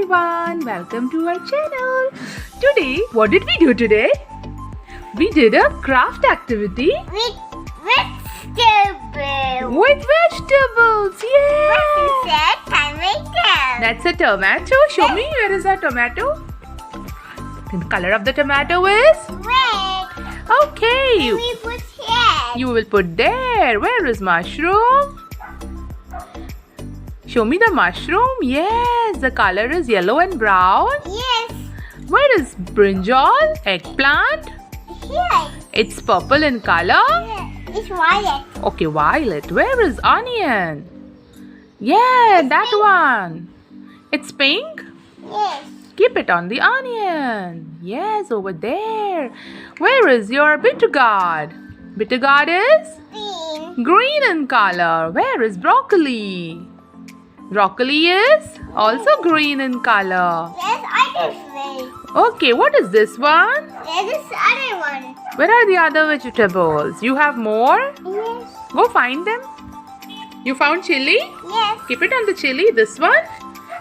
everyone, welcome to our channel. Today, what did we do today? We did a craft activity With vegetables. with vegetables. Yeah. What is that? Tomato. That's a tomato. Show me, where is our tomato? The color of the tomato is? Red. Okay. We put here. You will put there. Where is mushroom? Show me the mushroom. Yes, the color is yellow and brown. Yes. Where is brinjal? Eggplant? Here. It's purple in color. Here. It's violet. Okay, violet. Where is onion? Yeah, that one. It's pink. Yes. Keep it on the onion. Yes, over there. Where is your bitter gourd? Bitter gourd is Green. green in color. Where is broccoli? Broccoli is also green in color. There's other way. Okay, what is this one? There's this other one. Where are the other vegetables? You have more? Yes. Go find them. You found chili? Yes. Keep it on the chili. This one?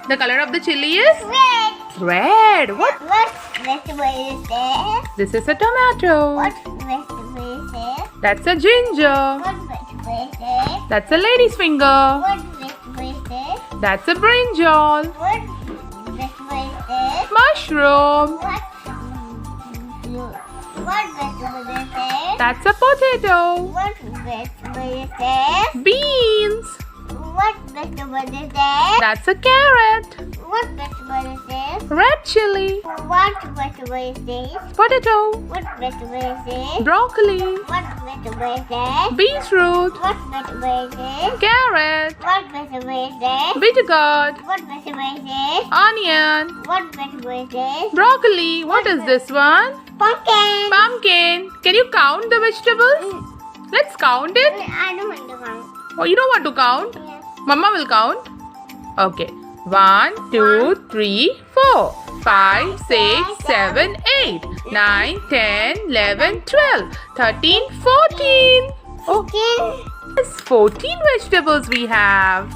The color of the chili is Red. red. What? What vegetable is this? This is a tomato. What vegetable is this? That's a ginger. What vegetable is this? That's a lady's finger. What vegetable is this? That's a brinjal. What vegetable is this? Mushroom. What vegetable is this? That's a potato. What vegetable is this? Beans. What vegetable is this? That's a carrot. What vegetable is this? Red chili. What vegetable is this? Potato. What vegetable is this? Broccoli. What vegetable is this? Beetroot. What vegetable is this? Carrot. What vegetable is this? Bitter gourd. What vegetable is this? Onion. What vegetable is this? Broccoli. What is this one? Pumpkin. Pumpkin. Can you count the vegetables? Let's count it. I don't want to count. Oh, you don't want to count? Yes. Mama will count. Okay. 1, 2, 3, 4, 5, 6, 7, 8, 9, 10, 11, 12, 13, 14. Oh, yes, 14 vegetables we have.